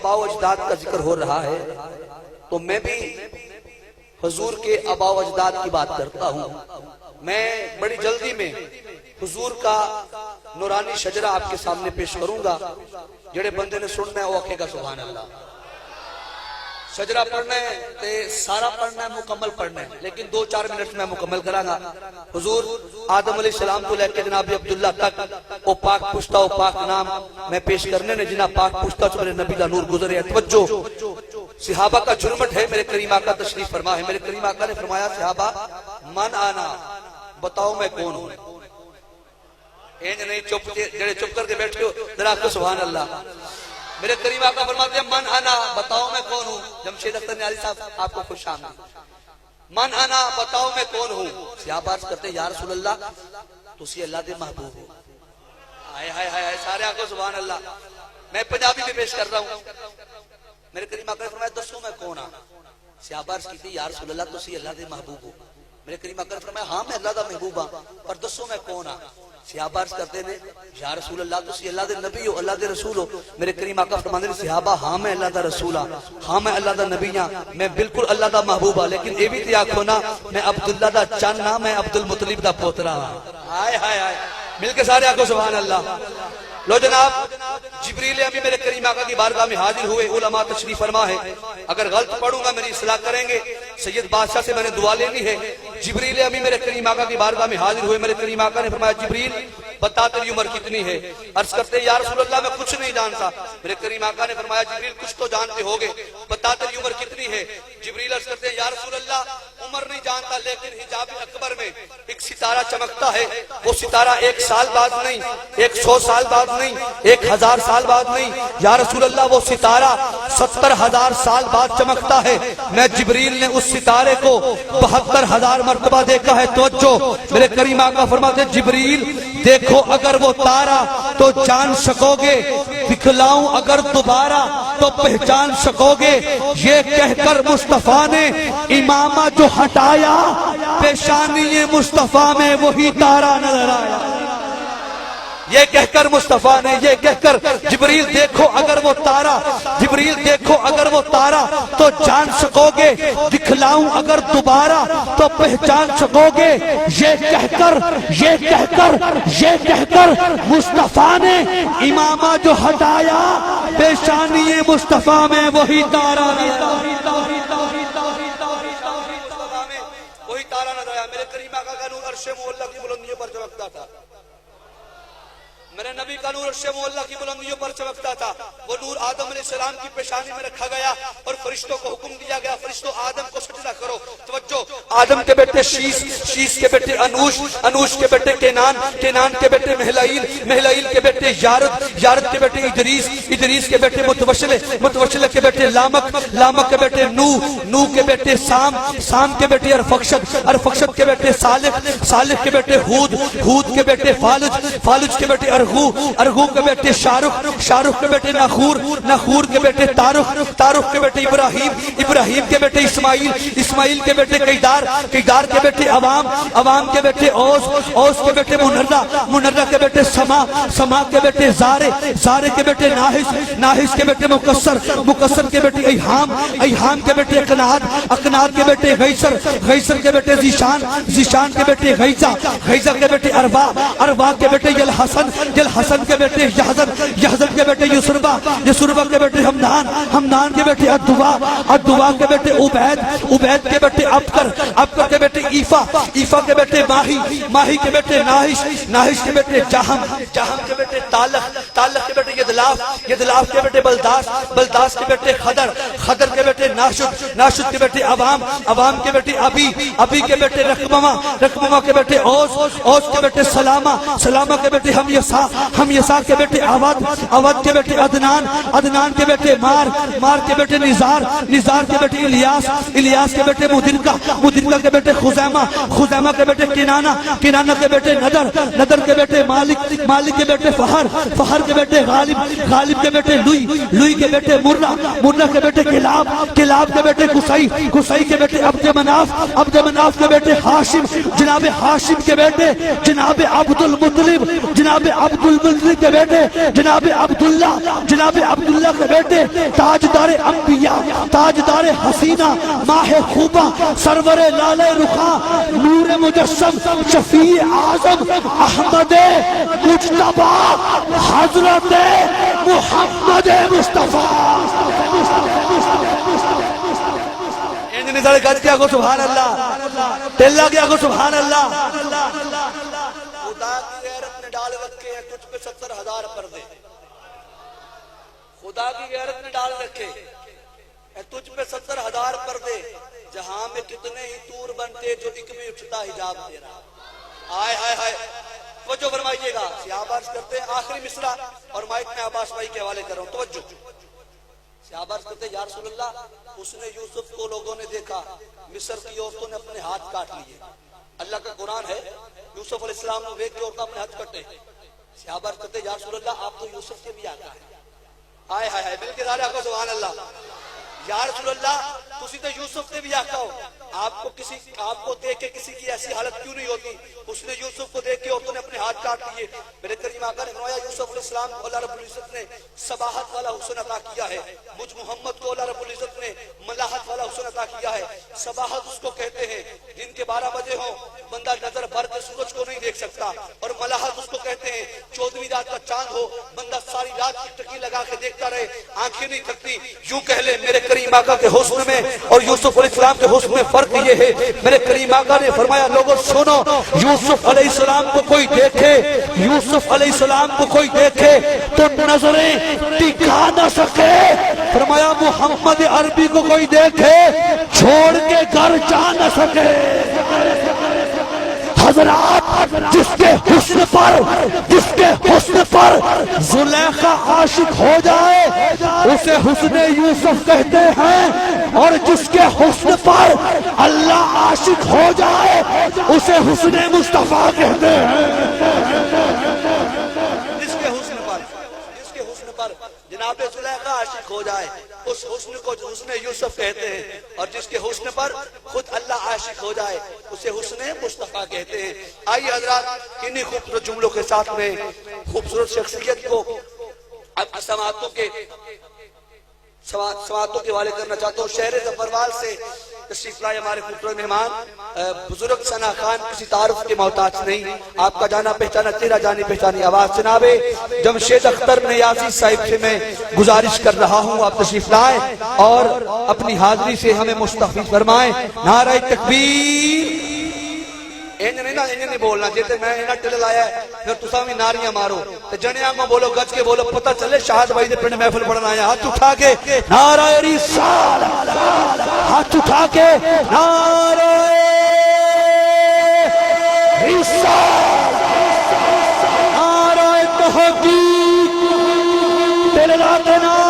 آباء و اجداد کا ذکر ہو رہا ہے تو میں بھی حضور کے آباء و اجداد کی بات کرتا ہوں. میں بڑی جلدی میں حضور کا نورانی شجرہ آپ کے سامنے پیش کروں گا. جڑے بندے نے سننا ہے وہ آکھے گا سبحان اللہ. شجرہ پڑھنا ہے تے سارا پڑھنا ہے، مکمل پڑھنا ہے، لیکن 2-4 منٹ میں مکمل کراں گا. حضور آدم علیہ السلام تو لے کے جناب عبداللہ تک وہ پاک پشتہ و پاک نام میں پیش کرنے نے جناب پاک پشتہ سے میرے نبی دا نور گزرے. توجہ، صحابہ کا جرمٹ ہے، میرے کریم آقا تشریف فرما ہے. میرے کریم آقا نے فرمایا صحابہ من آنا، بتاؤ میں کون ہوں. اینج نہیں جڑے چپ کر کے بیٹھے ہو ذرا کو سبحان اللہ. میرے کریم آقا فرماتے ہیں من انا، بتاؤ میں کون ہوں. جمشید اختر نیازی صاحب آپ کو خوش آمدید. من انا، بتاؤ میں کون ہوں. صحابہ عرض کرتے ہیں یا رسول اللہ تسی اللہ دے محبوب ہو. ہائے ہائے ہائے، سارے آقا سبحان اللہ. میں پنجابی میں پیش کر رہا ہوں. میرے کریم آقا نے فرمایا دسو میں کون ہوں. صحابہ عرض کیتے یا رسول اللہ تسی اللہ دے محبوب ہو. میرے کریم آقا نے فرمایا ہاں میں اللہ دا محبوب ہوں، پر دسو میں کون ہوں. صحابہ عرض کرتے ہیں یا رسول اللہ تسی اللہ دے نبی ہو، اللہ دے رسول ہو. میرے کریم آقا فرماتے ہیں صحابہ ہاں میں اللہ دا رسول ہاں، ہاں میں اللہ دا نبی ہاں، میں بالکل اللہ دا محبوب ہاں، لیکن اے بھی تے آکھو نا میں عبداللہ دا چن ہاں، میں عبد المطلب دا پوترا ہاں. ہائے ہائے ہائے، مل کے سارے آکھو سبحان اللہ. لو جناب جبریل امی میرے کریم آقا کی بارگاہ میں حاضر ہوئے. علماء تشریف فرما ہے، اگر غلط پڑھوں گا میری اصلاح کریں گے. سید بادشاہ سے میں نے دعا لینی ہے. جبریل امی میرے کریم آقا کی بارگاہ میں حاضر ہوئے. میرے کریم آقا نے فرمایا جبریل بتا تیری عمر کتنی ہے. عرض کرتے یا رسول اللہ میں کچھ نہیں جانتا. میرے کریم آقا نے فرمایا جبریل کچھ تو جانتے ہوگے، بتا تیری عمر کتنی ہے. جبریل عرض کرتے یا رسول اللہ عمر نہیں جانتا، لیکن حجاب اکبر میں ایک ستارہ چمکتا ہے. وہ ستارہ 1 سال بعد نہیں، 100 سال بعد نہیں، 1000 سال بعد نہیں. یا رسول اللہ وہ ستارہ 70,000 سال بعد چمکتا ہے. میں جبریل نے اس ستارے کو 72,000 مرتبہ دیکھا ہے. توجہ، میرے کریم آقا فرماتے ہیں جبریل دیکھو اگر وہ تارا تو جان سکو گے، دکھلاؤں اگر دوبارہ تو پہچان سکو گے. یہ کہہ کر مصطفیٰ نے امامہ جو ہٹایا، پیشانی مصطفیٰ میں وہی تارا نظر آیا. یہ کہہ کر مصطفیٰ نے، یہ کہہ کر جبریل دیکھو اگر وہ تارا، جبریل دیکھو اگر وہ تارا تو جان سکو گے، دکھلاؤں اگر دوبارہ تو پہچان سکو گے. یہ کہہ کر مصطفیٰ نے امامہ جو ہٹایا، پیشانی مصطفیٰ میں وہی تارا وہی تارا نظر آیا. میرے کریم آقا کا نور عرش معلیٰ کی بلندیوں پر چمکتا تھا. میرے نبی کا نور عرش معلیٰ کی بلندیوں پر چمکتا تھا. وہ نور آدم علیہ السلام کی پیشانی میں رکھا گیا اور فرشتوں کو حکم دیا گیا فرشتوں آدم کو سجدہ کرو. توجہ، آدم کے بیٹے شیس، شیس کے بیٹے انوش، انوش کے بیٹے کینان، کینان کے بیٹے مہلائیل، مہلائیل کے بیٹے یارد، یارد کے بیٹے ادریس، ادریس کے بیٹے متوشلہ، متوشلہ کے بیٹے لامک، لامک کے بیٹے نوح، نوح کے بیٹے سام، سام کے بیٹے ارفخشد، ارفخشد کے بیٹے صالح، صالح کے بیٹے ہود، ہود کے بیٹے فالج، فالج کے بیٹے ارغو، ارغو کے بیٹے شارخ، شارخ کے بیٹے ناخور، ناخور کے بیٹے تارخ، تارخ کے بیٹے ابراہیم، ابراہیم کے بیٹے اسماعیل، اسماعیل کے بیٹے قیدار، قیدار کے بیٹے عوام، عوام کے بیٹے اوس، اوس کے بیٹے منرہ، منرہ کے بیٹے سما، سما کے بیٹے زارے، زارے کے بیٹے ناحس، ناحس کے بیٹے مکسر، مکسر کے بیٹے ایہام، ایہام کے بیٹے اقناد، اقناد کے بیٹے غیسر، غیسر کے بیٹے زیشان، زیشان کے بیٹے غیزہ، غیزہ کے بیٹے اروا، اروا کے بیٹے یلحسن، یلحسن کے بیٹے یحزن، یحزن کے بیٹے یسربا، یسربا کے بیٹے حمدان، حمدان کے بیٹے عدوا، عدوا کے بیٹے عبید، عبید کے بیٹے ابکر، ابکر کے بیٹے عیفا، عیفا کے بیٹے ماہی، ماہی کے بیٹے ناہش، ناہش کے بیٹے جہم، جہم کے بیٹے تالخ، تالخ کے بیٹے یدلاف، یدلاف کے بیٹے بلداس، بلداس کے بیٹے خدر، خدر کے بیٹے ناشد، ناشد کے بیٹے عوام، عوام کے بیٹے ابی، ابی کے بیٹے رقمما، رقمما کے بیٹے اوس، اوس کے بیٹے سلامہ، سلامہ کے بیٹے ہم یسا، ہم یسا کے بیٹے عواد، عواد کے بیٹے عدنان، عدنان کے بیٹے مار، مار کے بیٹے نزار، نزار کے بیٹے الیاس، الیاس کے بیٹے مدرکہ، مدرکہ کے بیٹے خزیمہ، خزیمہ کے بیٹے کنانہ، کنانہ کے بیٹے ندر، ندر کے بیٹے مالک، مالک کے بیٹے فہر، فہر کے بیٹے غالب، غالب کے بیٹے لوئی، لوئی کے بیٹے مرہ، مرہ کے بیٹے کلاب، کلاب کلاب کے بیٹے قصی، قصی کے بیٹے عبد مناف، عبد مناف کے بیٹے ہاشم، جناب ہاشم کے بیٹے جناب عبد المطلب، جناب عبد المطلب کے بیٹے جناب عبداللہ، جناب عبداللہ کے بیٹے تاجدار انبیاء، تاجدار حسینہ، ماہ خوبہ، سرور لال رخاں، نور مجسم، شفیع اعظم، احمد مجتبی، حضرت محمد مصطفیٰ۔ نظر کر کیا کو سبحان اللہ، تیلا کیا کو سبحان اللہ۔ خدا کی غیرت نے ڈال رکھے ہیں تجھ پہ 70,000 پردے، خدا کی غیرت نے ڈال رکھے ہیں تجھ پہ 70,000 پردے، جہاں میں کتنے ہی تور بنتے جو ایک بھی اٹھتا حجاب تیرا۔ آئے ہائے ہائے، توجہ فرمائیے گا، صحابہ عرض کرتے ہیں آخری مصرع اور مائک میں عباس بھائی کے حوالے کر رہا ہوں، توجہ۔ صحابہ عرض کرتے ہیں یا رسول اللہ، اس نے یوسف کو لوگوں نے دیکھا، مصر کی عورتوں نے اپنے ہاتھ کاٹ لیے، اللہ کا قرآن ہے، یوسف علیہ السلام نے دیکھ کے عورتیں اپنے ہاتھ کٹے۔ صحابہ عرض کرتے ہیں یا رسول اللہ، آپ تو یوسف کے بھی آقا ہیں۔ آئے ہائے ہائے، مل کے سارے آقا سبحان اللہ۔ یا رسول اللہ، تسی تو یوسف نے بھی آقا ہو، آپ کو دیکھ کے کسی کی ایسی حالت کیوں نہیں ہوتی؟ اس نے یوسف کو دیکھ کے عورتوں نے اپنے ہاتھ کاٹ لیے۔ میرے کریم آقا نے فرمایا یوسف علیہ السلام کو اللہ رب العزت نے صباحت والا حسن عطا کیا ہے، مجھ محمد کو اللہ رب العزت نے ملاحت والا حسن عطا کیا ہے۔ صباحت اس کو کہتے ہیں دن کے 12 بجے ہوں بندہ نظر بھر کے سورج کو نہیں دیکھ سکتا، اور ملاحت اس کو کہتے ہیں 14ویں رات کا چاند ہو بندہ ساری رات کی ٹکی لگا کے دیکھتا رہے، آنکھیں نہیں تھکتی۔ یوں کہہ لے میرے کریم آقا کے حسن میں اور یوسف علیہ السلام کے حسن میں فرق یہ ہے، میرے کریم آقا نے فرمایا لوگوں سنو، یوسف علیہ السلام کو کوئی دیکھے، یوسف علیہ السلام کو کوئی دیکھے تو نظریں ٹکا نہ سکے، فرمایا محمد عربی کو کوئی دیکھے چھوڑ کے گھر جا نہ سکے۔ حضرات جس کے حسن پر زلیخا عاشق ہو جائے اسے حسن یوسف کہتے ہیں، اور جس کے حسن پر اللہ عاشق ہو جائے اسے حسن مصطفیٰ کہتے ہیں۔ جس کے حسن پر جناب زلیخا عاشق ہو جائے اس حسن کو حسن یوسف کہتے ہیں، اور جس کے حسن پر خود اللہ عاشق ہو جائے اسے حسن مصطفیٰ کہتے ہیں۔ آئیے حضرات انہی خوبصورت جملوں کے ساتھ میں خوبصورت شخصیت کو اب سماعتوں کے حوالے کرنا چاہتا ہوں۔ شہر ظفروال سے تشریف لائے ہمارے خوبصورت مہمان بزرگ ثنا خان، کسی تعارف کے محتاج نہیں، آپ کا جانا پہچانا چہرہ جانی پہچانی آواز۔ جناب جمشید اختر نیازی صاحب سے میں گزارش کر رہا ہوں آپ تشریف لائیں اور اپنی حاضری سے ہمیں مستفید فرمائیں۔ نعرہ تکبیر۔ نہیں بولنا جیسے میں انہاں ٹل لایا ہے پھر تساں بھی ناریاں مارو تے جنے آنگوں بولو گج کے بولو، پتہ چلے شاہد بھائی دے پنڈ محفل پڑھنا آیا۔ ہاتھ اٹھا کے نعرہ رسالت، ہاتھ اٹھا کے نعرہ رسالت، نعرہ تحقیق، دل لا کے نعرہ